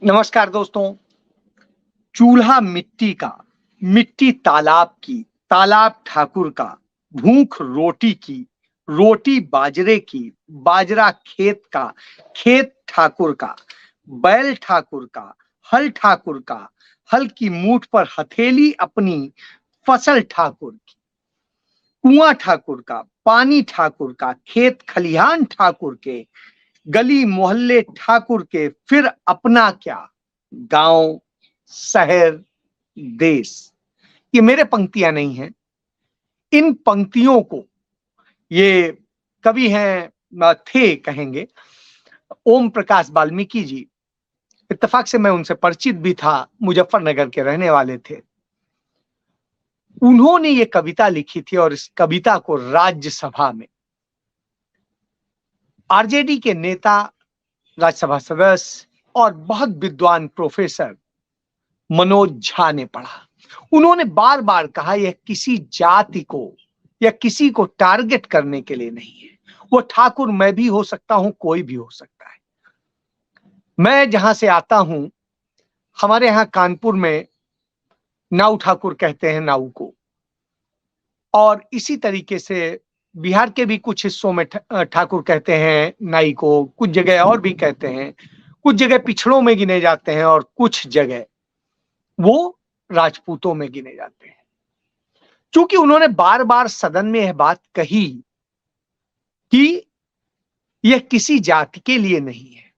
नमस्कार दोस्तों। चूल्हा मिट्टी का, मिट्टी तालाब की, तालाब ठाकुर का, भूख रोटी की, रोटी बाजरे की, बाजरा खेत का, खेत ठाकुर का, बैल ठाकुर का, हल ठाकुर का, हल की मूठ पर हथेली अपनी, फसल ठाकुर की, कुआं ठाकुर का, पानी ठाकुर का, खेत खलिहान ठाकुर के, गली मोहल्ले ठाकुर के, फिर अपना क्या, गांव, शहर, देश। ये मेरे पंक्तियां नहीं हैं। इन पंक्तियों को ये कवि हैं, थे कहेंगे, ओम प्रकाश वाल्मीकि जी। इत्तेफाक से मैं उनसे परिचित भी था, मुजफ्फरनगर के रहने वाले थे। उन्होंने ये कविता लिखी थी और इस कविता को राज्यसभा में आरजेडी के नेता, राज्यसभा सदस्य और बहुत विद्वान प्रोफेसर मनोज झा ने पढ़ा। उन्होंने बार बार कहा यह किसी जाति को या किसी को टारगेट करने के लिए नहीं है। वो ठाकुर मैं भी हो सकता हूं, कोई भी हो सकता है। मैं जहां से आता हूं, हमारे यहां कानपुर में नाऊ ठाकुर कहते हैं नाऊ को, और इसी तरीके से बिहार के भी कुछ हिस्सों में ठाकुर कहते हैं नाई को, कुछ जगह और भी कहते हैं, कुछ जगह पिछड़ों में गिने जाते हैं और कुछ जगह वो राजपूतों में गिने जाते हैं। क्योंकि उन्होंने बार बार सदन में यह बात कही कि यह किसी जाति के लिए नहीं है,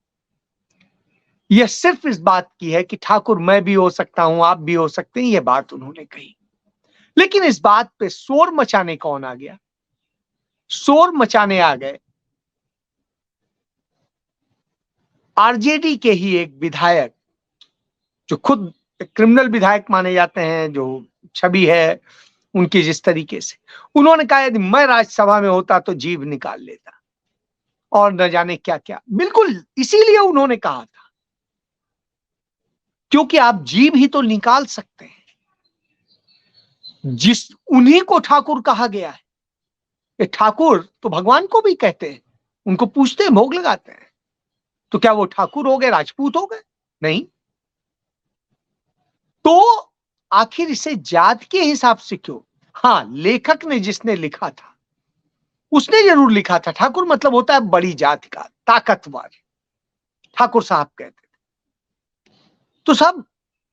यह सिर्फ इस बात की है कि ठाकुर मैं भी हो सकता हूं, आप भी हो सकते हैं, यह बात उन्होंने कही। लेकिन इस बात पे शोर मचाने कौन आ गया? शोर मचाने आ गए आरजेडी के ही एक विधायक, जो खुद क्रिमिनल विधायक माने जाते हैं, जो छवि है उनकी जिस तरीके से। उन्होंने कहा यदि मैं राज्यसभा में होता तो जीभ निकाल लेता, और न जाने क्या क्या। बिल्कुल इसीलिए उन्होंने कहा था, क्योंकि आप जीभ ही तो निकाल सकते हैं। जिस उन्हीं को ठाकुर कहा गया है। ये ठाकुर तो भगवान को भी कहते हैं, उनको पूछते हैं, भोग लगाते हैं। तो क्या वो ठाकुर हो गए, राजपूत हो गए? नहीं। तो आखिर इसे जात के हिसाब से क्यों? हाँ, लेखक ने जिसने लिखा था उसने जरूर लिखा था ठाकुर मतलब होता है बड़ी जाति का, ताकतवर, ठाकुर साहब कहते थे। तो साहब,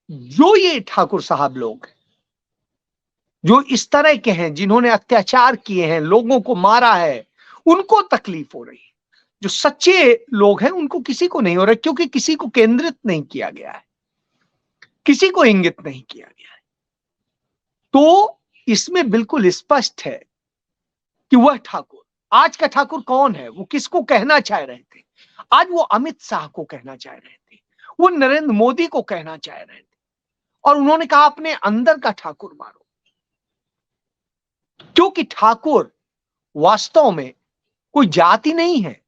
जो ये ठाकुर साहब लोग हैं, जो इस तरह के हैं, जिन्होंने अत्याचार किए हैं, लोगों को मारा है, उनको तकलीफ हो रही है। जो सच्चे लोग हैं उनको किसी को नहीं हो रहा, क्योंकि किसी को केंद्रित नहीं किया गया है, किसी को इंगित नहीं किया गया है। तो इसमें बिल्कुल स्पष्ट है कि वह ठाकुर, आज का ठाकुर कौन है, वो किसको कहना चाह रहे थे? आज वो अमित शाह को कहना चाह रहे थे, वो नरेंद्र मोदी को कहना चाह रहे थे, और उन्होंने कहा अपने अंदर का ठाकुर मारो। क्योंकि ठाकुर वास्तव में कोई जाति नहीं है,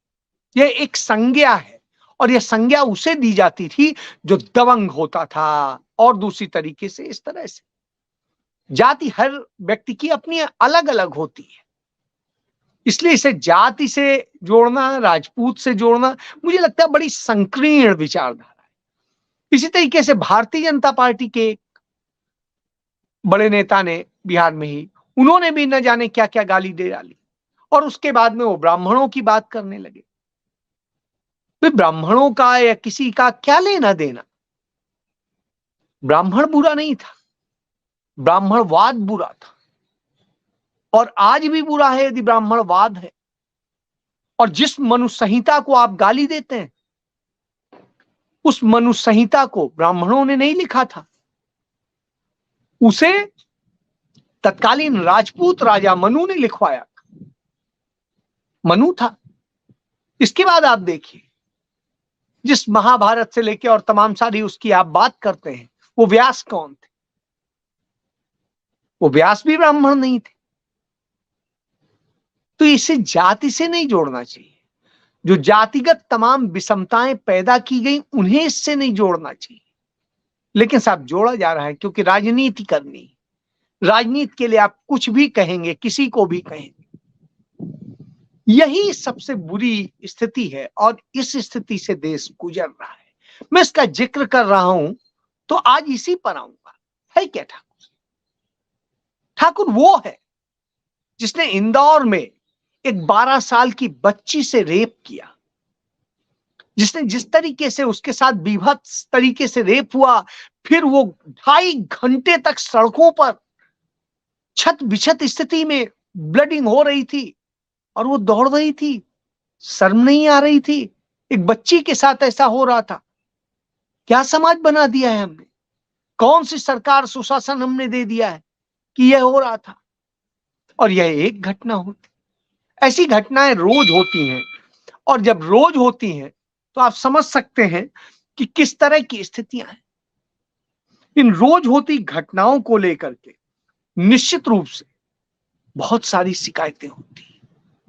यह एक संज्ञा है, और यह संज्ञा उसे दी जाती थी जो दबंग होता था, और दूसरी तरीके से इस तरह से। जाति हर व्यक्ति की अपनी अलग अलग होती है, इसलिए इसे जाति से जोड़ना, राजपूत से जोड़ना, मुझे लगता है बड़ी संकीर्ण विचारधारा है। इसी तरीके से भारतीय जनता पार्टी के बड़े नेता ने बिहार में ही, उन्होंने भी न जाने क्या क्या गाली दे डाली, और उसके बाद में वो ब्राह्मणों की बात करने लगे। तो ब्राह्मणों का या किसी का क्या लेना देना? ब्राह्मण बुरा नहीं था, ब्राह्मणवाद बुरा था, और आज भी बुरा है यदि ब्राह्मणवाद है। और जिस मनुष्य संहिता को आप गाली देते हैं, उस मनुष्य संहिता को ब्राह्मणों ने नहीं लिखा था, उसे तत्कालीन राजपूत राजा मनु ने लिखवाया। मनु था। इसके बाद आप देखिए, जिस महाभारत से लेकर और तमाम सारी उसकी आप बात करते हैं, वो व्यास कौन थे? वो व्यास भी ब्राह्मण नहीं थे। तो इसे जाति से नहीं जोड़ना चाहिए। जो जातिगत तमाम विषमताएं पैदा की गई, उन्हें इससे नहीं जोड़ना चाहिए। लेकिन साहब जोड़ा जा रहा है, क्योंकि राजनीति करनी है। राजनीति के लिए आप कुछ भी कहेंगे, किसी को भी कहेंगे। यही सबसे बुरी स्थिति है, और इस स्थिति से देश गुजर रहा है। मैं इसका जिक्र कर रहा हूं तो आज इसी पर आऊंगा। है क्या ठाकुर? ठाकुर वो है जिसने इंदौर में एक 12 साल की बच्ची से रेप किया, जिसने जिस तरीके से उसके साथ बीभत्स तरीके से रेप हुआ, फिर वो 2.5 घंटे तक सड़कों पर छत बिछत स्थिति में ब्लडिंग हो रही थी और वो दौड़ रही थी, शर्म नहीं आ रही थी। एक बच्ची के साथ ऐसा हो रहा था। क्या समाज बना दिया है हमने? कौन सी सरकार सुशासन हमने दे दिया है कि यह हो रहा था? और यह एक घटना होती, ऐसी घटनाएं रोज होती हैं। और जब रोज होती हैं तो आप समझ सकते हैं कि किस तरह की स्थितियां हैं। इन रोज होती घटनाओं को लेकर के निश्चित रूप से बहुत सारी शिकायतें होती हैं,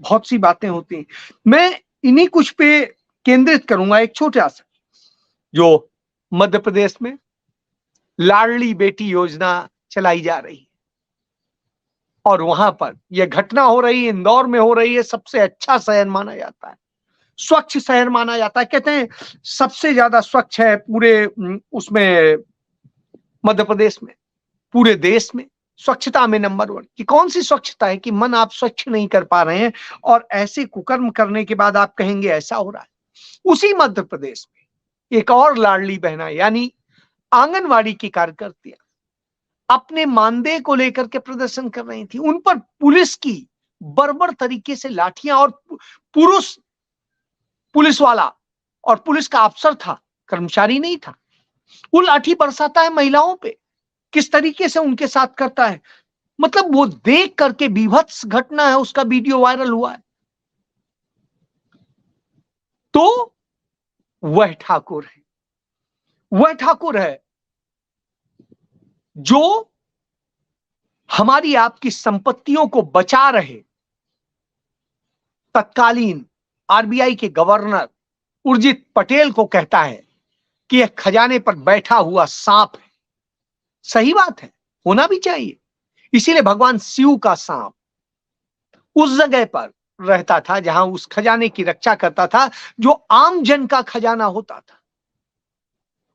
बहुत सी बातें होती हैं। मैं इन्हीं कुछ पे केंद्रित करूंगा। एक छोटा सा, जो मध्य प्रदेश में लाडली बेटी योजना चलाई जा रही है और वहां पर यह घटना हो रही है, इंदौर में हो रही है। सबसे अच्छा शहर माना जाता है, स्वच्छ शहर माना जाता है। कहते हैं सबसे ज्यादा स्वच्छ है पूरे उसमें मध्य प्रदेश में, पूरे देश में स्वच्छता में नंबर 1। कि कौन सी स्वच्छता है कि मन आप स्वच्छ नहीं कर पा रहे हैं और ऐसे कुकर्म करने के बाद आप कहेंगे ऐसा हो रहा है। उसी मध्य प्रदेश में एक और लाडली बहना यानी आंगनवाड़ी की कार्यकर्तियां अपने मानदेय को लेकर के प्रदर्शन कर रही थी। उन पर पुलिस की बर्बर तरीके से लाठियां, और पुरुष पुलिस वाला और पुलिस का अफसर था, कर्मचारी नहीं था, वो लाठी बरसाता है महिलाओं पे, किस तरीके से उनके साथ करता है। मतलब वो देख करके बीभत्स घटना है, उसका वीडियो वायरल हुआ है। तो वह ठाकुर है, वह ठाकुर है जो हमारी आपकी संपत्तियों को बचा रहे तत्कालीन आरबीआई के गवर्नर उर्जित पटेल को कहता है कि यह खजाने पर बैठा हुआ सांप है। सही बात है, होना भी चाहिए। इसीलिए भगवान शिव का सांप उस जगह पर रहता था जहां उस खजाने की रक्षा करता था, जो आम जन का खजाना होता था।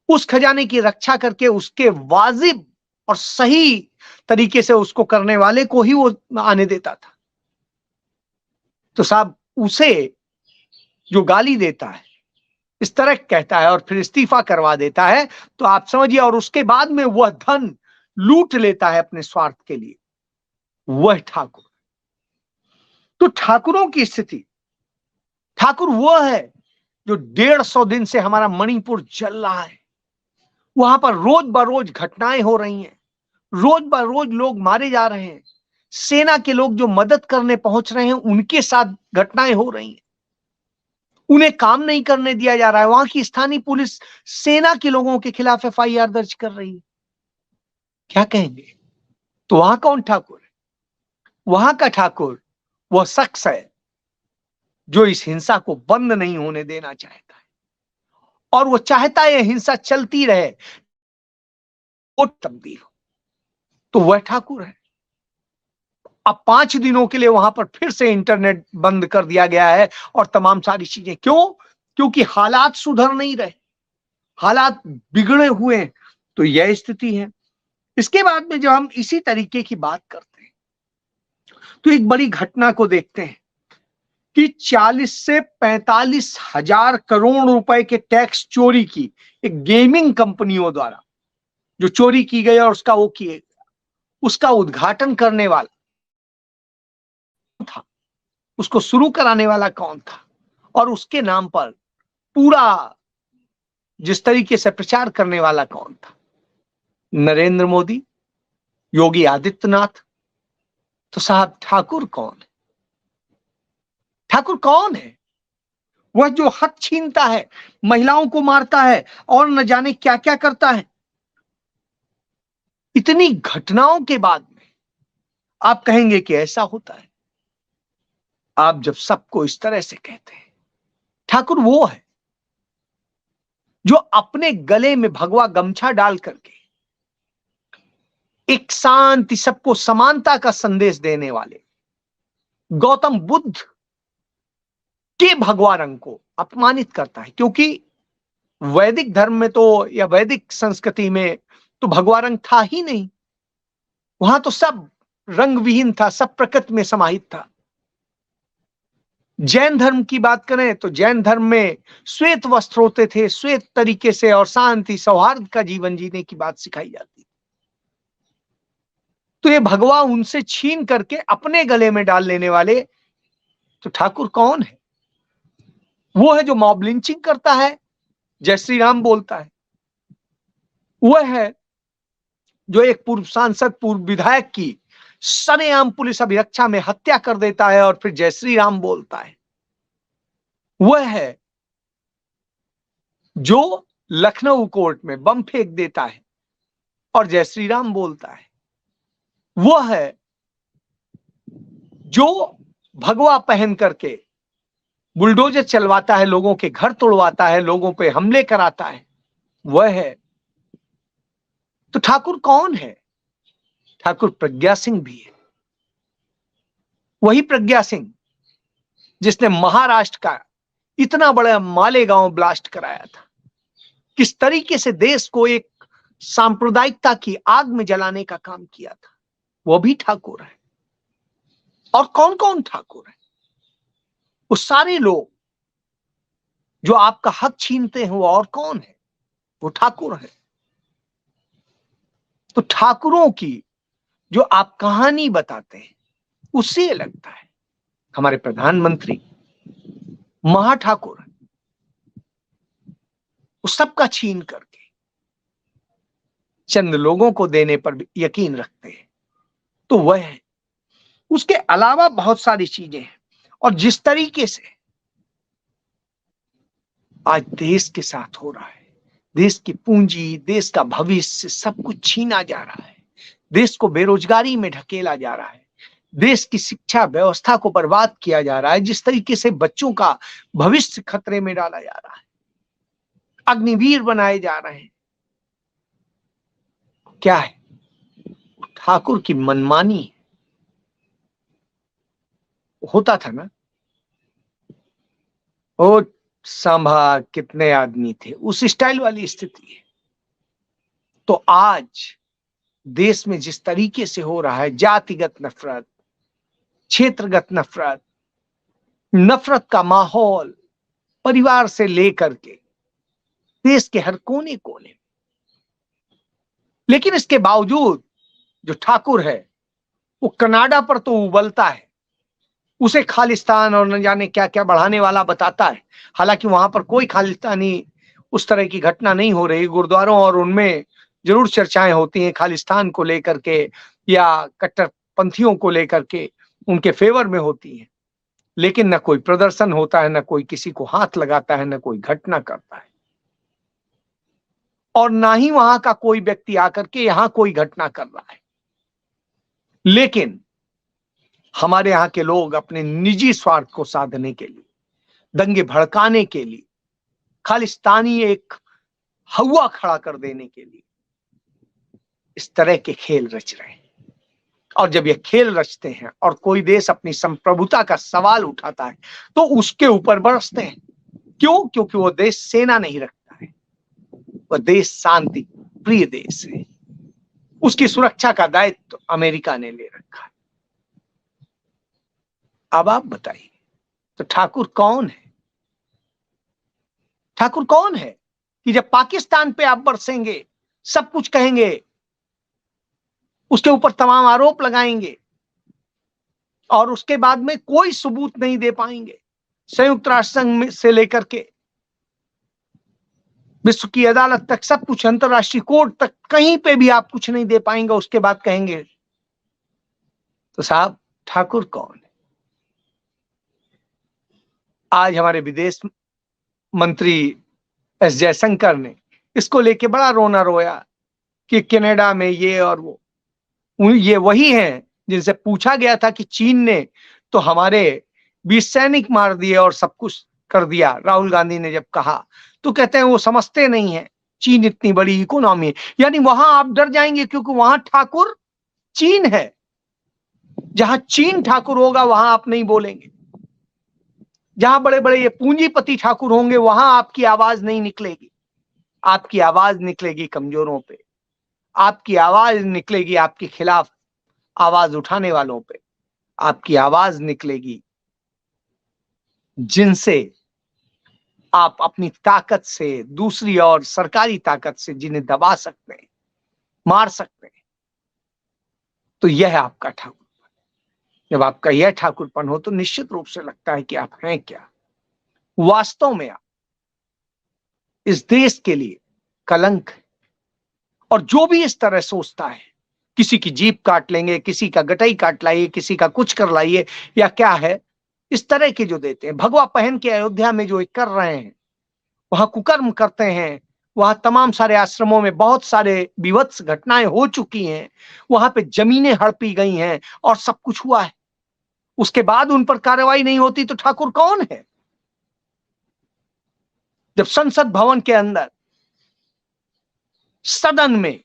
उस खजाने की रक्षा करके उसके वाजिब और सही तरीके से उसको करने वाले को ही वो आने देता था। तो साहब उसे जो गाली देता है, इस तरह कहता है और फिर इस्तीफा करवा देता है, तो आप समझिए, और उसके बाद में वह धन लूट लेता है अपने स्वार्थ के लिए, वह ठाकुर। तो ठाकुरों की स्थिति, ठाकुर वह है जो 150 दिन से हमारा मणिपुर जल रहा है। वहां पर रोज बरोज घटनाएं हो रही हैं, रोज बरोज लोग मारे जा रहे हैं। सेना के लोग जो मदद करने पहुंच रहे हैं उनके साथ घटनाएं हो रही हैं, उन्हें काम नहीं करने दिया जा रहा है। वहां की स्थानीय पुलिस सेना के लोगों के खिलाफ एफआईआर दर्ज कर रही है। क्या कहेंगे? तो वहां कौन ठाकुर है? वहां का ठाकुर वह शख्स है जो इस हिंसा को बंद नहीं होने देना चाहता है, और वो चाहता है हिंसा चलती रहे, वो तब्दील हो। तो वह ठाकुर है। अब 5 दिनों के लिए वहां पर फिर से इंटरनेट बंद कर दिया गया है और तमाम सारी चीजें। क्यों? क्योंकि हालात सुधर नहीं रहे, हालात बिगड़े हुए हैं। तो यह स्थिति है। इसके बाद में जब हम इसी तरीके की बात करते हैं तो एक बड़ी घटना को देखते हैं कि 40 से 45 हजार करोड़ रुपए के टैक्स चोरी की एक गेमिंग कंपनियों द्वारा जो चोरी की गई और उसका वो किए गया, उसका उद्घाटन करने वाला था, उसको शुरू कराने वाला कौन था, और उसके नाम पर पूरा जिस तरीके से प्रचार करने वाला कौन था? नरेंद्र मोदी, योगी आदित्यनाथ। तो साहब ठाकुर कौन है? ठाकुर कौन है? वह जो हक छीनता है, महिलाओं को मारता है और न जाने क्या क्या करता है। इतनी घटनाओं के बाद में आप कहेंगे कि ऐसा होता है? आप जब सबको इस तरह से कहते हैं, ठाकुर वो है जो अपने गले में भगवा गमछा डाल करके एक शांति, सबको समानता का संदेश देने वाले गौतम बुद्ध के भगवा रंग को अपमानित करता है। क्योंकि वैदिक धर्म में तो या वैदिक संस्कृति में तो भगवा रंग था ही नहीं। वहां तो सब रंग विहीन था, सब प्रकृति में समाहित था। जैन धर्म की बात करें तो जैन धर्म में श्वेत वस्त्र होते थे, श्वेत तरीके से और शांति सौहार्द का जीवन जीने की बात सिखाई जाती। तो ये भगवा उनसे छीन करके अपने गले में डाल लेने वाले तो ठाकुर कौन है? वो है जो मॉब लिंचिंग करता है, जय श्री राम बोलता है। वह है जो एक पूर्व सांसद, पूर्व विधायक की सरेआम पुलिस अभिरक्षा में हत्या कर देता है और फिर जय श्री राम बोलता है। वह है जो लखनऊ कोर्ट में बम फेंक देता है और जय श्री राम बोलता है। वह है जो भगवा पहन करके बुलडोजर चलवाता है, लोगों के घर तोड़वाता है, लोगों पे हमले कराता है। वह है। तो ठाकुर कौन है? ठाकुर प्रज्ञा सिंह भी है। वही प्रज्ञा सिंह जिसने महाराष्ट्र का इतना बड़ा मालेगांव ब्लास्ट कराया था। किस तरीके से देश को एक सांप्रदायिकता की आग में जलाने का काम किया था, वो भी ठाकुर है। और कौन कौन ठाकुर है? वो सारे लोग जो आपका हक छीनते हैं वो और कौन है? वो ठाकुर है। तो ठाकुरों की जो आप कहानी बताते हैं उससे लगता है हमारे प्रधानमंत्री महाठाकुर है। वो सबका छीन करके चंद लोगों को देने पर भी यकीन रखते हैं। तो वह है। उसके अलावा बहुत सारी चीजें हैं। और जिस तरीके से आज देश के साथ हो रहा है, देश की पूंजी, देश का भविष्य सब कुछ छीना जा रहा है, देश को बेरोजगारी में ढकेला जा रहा है, देश की शिक्षा व्यवस्था को बर्बाद किया जा रहा है, जिस तरीके से बच्चों का भविष्य खतरे में डाला जा रहा है, अग्निवीर बनाए जा रहे हैं, क्या है? ठाकुर की मनमानी है। होता था ना, वो सांभा कितने आदमी थे, उस स्टाइल वाली स्थिति है। तो आज देश में जिस तरीके से हो रहा है, जातिगत नफरत, क्षेत्रगत नफरत, नफरत का माहौल परिवार से लेकर के देश के हर कोने कोने। लेकिन इसके बावजूद जो ठाकुर है वो कनाडा पर तो उबलता है, उसे खालिस्तान और न जाने क्या क्या बढ़ाने वाला बताता है। हालांकि वहां पर कोई खालिस्तानी उस तरह की घटना नहीं हो रही। गुरुद्वारों और उनमें जरूर चर्चाएं होती हैं खालिस्तान को लेकर के या कट्टरपंथियों को लेकर के, उनके फेवर में होती हैं। लेकिन न कोई प्रदर्शन होता है, न कोई किसी को हाथ लगाता है, न कोई घटना करता है, और ना ही वहां का कोई व्यक्ति आकर के यहां कोई घटना कर रहा है। लेकिन हमारे यहां के लोग अपने निजी स्वार्थ को साधने के लिए, दंगे भड़काने के लिए, खालिस्तानी एक हवा खड़ा कर देने के लिए इस तरह के खेल रच रहे हैं। और जब ये खेल रचते हैं और कोई देश अपनी संप्रभुता का सवाल उठाता है तो उसके ऊपर बरसते हैं। क्यों? क्योंकि वो देश सेना नहीं रखता है, वह देश शांति प्रिय देश है। उसकी सुरक्षा का दायित्व तो अमेरिका ने ले रखा है। अब आप बताइए, तो ठाकुर कौन है? ठाकुर कौन है कि जब पाकिस्तान पे आप बरसेंगे, सब कुछ कहेंगे, उसके ऊपर तमाम आरोप लगाएंगे और उसके बाद में कोई सबूत नहीं दे पाएंगे? संयुक्त राष्ट्र संघ से लेकर के विश्व की अदालत तक सब कुछ, अंतरराष्ट्रीय कोर्ट तक, कहीं पे भी आप कुछ नहीं दे पाएंगे, उसके बाद कहेंगे। तो साहब ठाकुर कौन है? आज हमारे विदेश मंत्री एस जयशंकर ने इसको लेके बड़ा रोना रोया कि कनाडा में ये और वो। ये वही हैं जिनसे पूछा गया था कि चीन ने तो हमारे 20 सैनिक मार दिए और सब कुछ कर दिया, राहुल गांधी ने जब कहा, तो कहते हैं वो समझते नहीं है, चीन इतनी बड़ी इकोनॉमी है। यानी वहां आप डर जाएंगे क्योंकि वहां ठाकुर चीन है। जहां चीन ठाकुर होगा वहां आप नहीं बोलेंगे। जहां बड़े बड़े ये पूंजीपति ठाकुर होंगे वहां आपकी आवाज नहीं निकलेगी। आपकी आवाज निकलेगी कमजोरों पे, आपकी आवाज निकलेगी आपके खिलाफ आवाज उठाने वालों पे, आपकी आवाज निकलेगी जिनसे आप अपनी ताकत से, दूसरी और सरकारी ताकत से जिन्हें दबा सकते हैं, मार सकते हैं। तो यह आपका ठाकुरपन। जब आपका यह ठाकुरपन हो तो निश्चित रूप से लगता है कि आप हैं क्या। वास्तव में आप इस देश के लिए कलंक है। और जो भी इस तरह सोचता है, किसी की जीभ काट लेंगे, किसी का गटई काट लाइए, किसी का कुछ कर लाइए, या क्या है, इस तरह के जो देते हैं, भगवा पहन के अयोध्या में जो कर रहे हैं, वहां कुकर्म करते हैं, वहां तमाम सारे आश्रमों में बहुत सारे विभत्स घटनाएं हो चुकी हैं, वहां पे जमीनें हड़पी गई हैं और सब कुछ हुआ है। उसके बाद उन पर कार्रवाई नहीं होती तो ठाकुर कौन है? जब संसद भवन के अंदर सदन में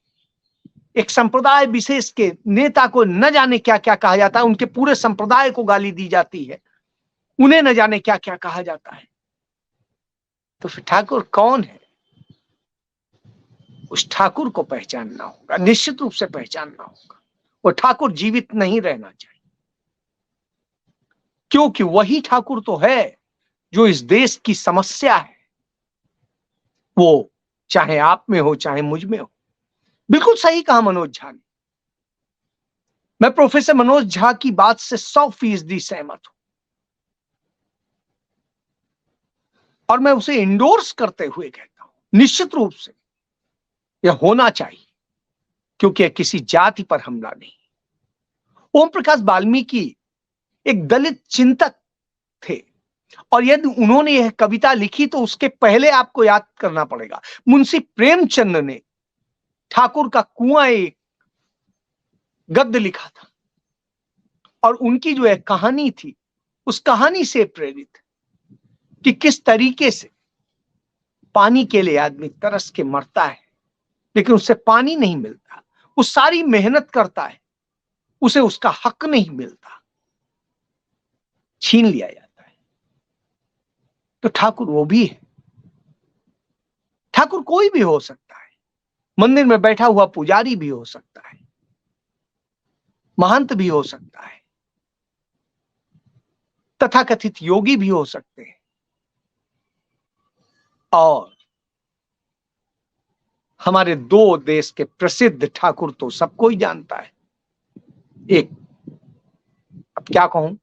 एक संप्रदाय विशेष के नेता को न जाने क्या क्या कहा जाता है, उनके पूरे संप्रदाय को गाली दी जाती है, उन्हें न जाने क्या क्या कहा जाता है, तो फिर ठाकुर कौन है? उस ठाकुर को पहचानना होगा, निश्चित रूप से पहचानना होगा। वो ठाकुर जीवित नहीं रहना चाहिए, क्योंकि वही ठाकुर तो है जो इस देश की समस्या है, वो चाहे आप में हो चाहे मुझ में हो। बिल्कुल सही कहा मनोज झा ने। मैं प्रोफेसर मनोज झा की बात से 100% सहमत हूं और मैं उसे इंडोर्स करते हुए कहता हूं, निश्चित रूप से यह होना चाहिए, क्योंकि यह किसी जाति पर हमला नहीं। ओम प्रकाश वाल्मीकि एक दलित चिंतक थे, और यदि उन्होंने यह कविता लिखी तो उसके पहले आपको याद करना पड़ेगा, मुंशी प्रेमचंद ने ठाकुर का कुआं एक गद्य लिखा था, और उनकी जो एक कहानी थी, उस कहानी से प्रेरित कि किस तरीके से पानी के लिए आदमी तरस के मरता है, लेकिन उससे पानी नहीं मिलता, वो सारी मेहनत करता है, उसे उसका हक नहीं मिलता, छीन लिया जाता है। तो ठाकुर वो भी है। ठाकुर कोई भी हो सकता है, मंदिर में बैठा हुआ पुजारी भी हो सकता है, महंत भी हो सकता है, तथाकथित योगी भी हो सकते हैं, और हमारे दो देश के प्रसिद्ध ठाकुर तो सबको ही जानता है। एक, अब क्या कहूं,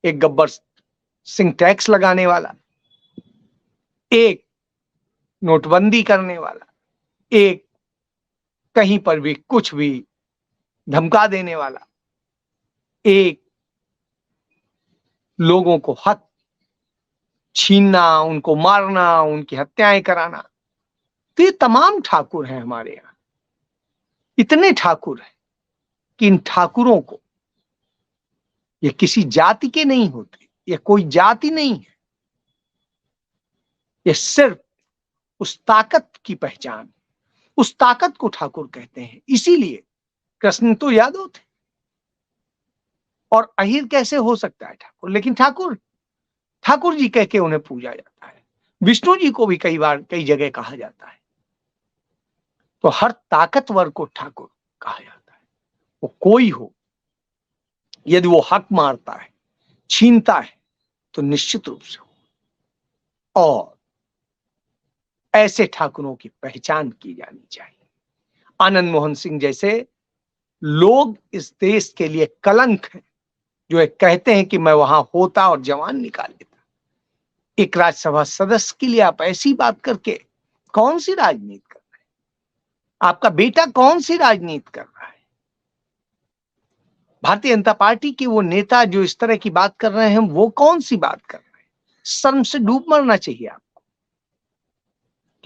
एक गब्बर सिंह टैक्स लगाने वाला, एक नोटबंदी करने वाला, एक कहीं पर भी कुछ भी धमका देने वाला, एक लोगों को हक छीनना, उनको मारना, उनकी हत्याएं कराना। तो ये तमाम ठाकुर हैं हमारे यहां, इतने ठाकुर हैं कि इन ठाकुरों को, ये किसी जाति के नहीं होते, ये कोई जाति नहीं है, ये सिर्फ उस ताकत की पहचान, उस ताकत को ठाकुर कहते हैं। इसीलिए कृष्ण तो यादव थे, और अहिर कैसे हो सकता है ठाकुर, लेकिन ठाकुर ठाकुर जी कह के उन्हें पूजा जाता है। विष्णु जी को भी कई बार कई जगह कहा जाता है। तो हर ताकतवर को ठाकुर कहा जाता है, वो कोई हो, यदि वो हक मारता है, छीनता है, तो निश्चित रूप से हो। और ऐसे ठाकुरों की पहचान की जानी चाहिए। आनंद मोहन सिंह जैसे लोग इस देश के लिए कलंक हैं, जो एक कहते हैं कि मैं वहां होता और जवान निकाल लेता। एक राज्यसभा सदस्य के लिए आप ऐसी बात करके कौन सी राजनीति कर रहे हैं? आपका बेटा कौन सी राजनीति कर रहा है? भारतीय जनता पार्टी के वो नेता जो इस तरह की बात कर रहे हैं, वो कौन सी बात कर रहे हैं? शर्म से डूब मरना चाहिए आपको,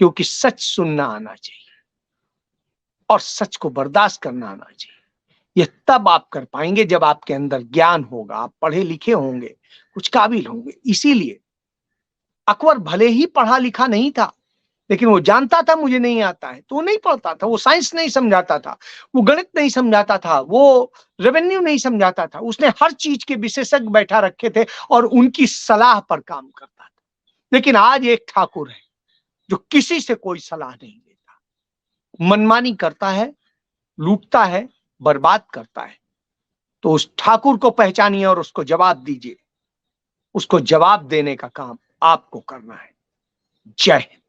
क्योंकि सच सुनना आना चाहिए और सच को बर्दाश्त करना आना चाहिए। यह तब आप कर पाएंगे जब आपके अंदर ज्ञान होगा, आप पढ़े लिखे होंगे, कुछ काबिल होंगे। इसीलिए अकबर भले ही पढ़ा लिखा नहीं था, लेकिन वो जानता था मुझे नहीं आता है, तो वो नहीं पढ़ता था। वो साइंस नहीं समझाता था, वो गणित नहीं समझाता था, वो रेवेन्यू नहीं समझाता था। उसने हर चीज के विशेषज्ञ बैठा रखे थे और उनकी सलाह पर काम करता था। लेकिन आज एक ठाकुर है जो किसी से कोई सलाह नहीं लेता, मनमानी करता है, लूटता है, बर्बाद करता है, तो उस ठाकुर को पहचानिए और उसको जवाब दीजिए। उसको जवाब देने का काम आपको करना है। जय हिंद।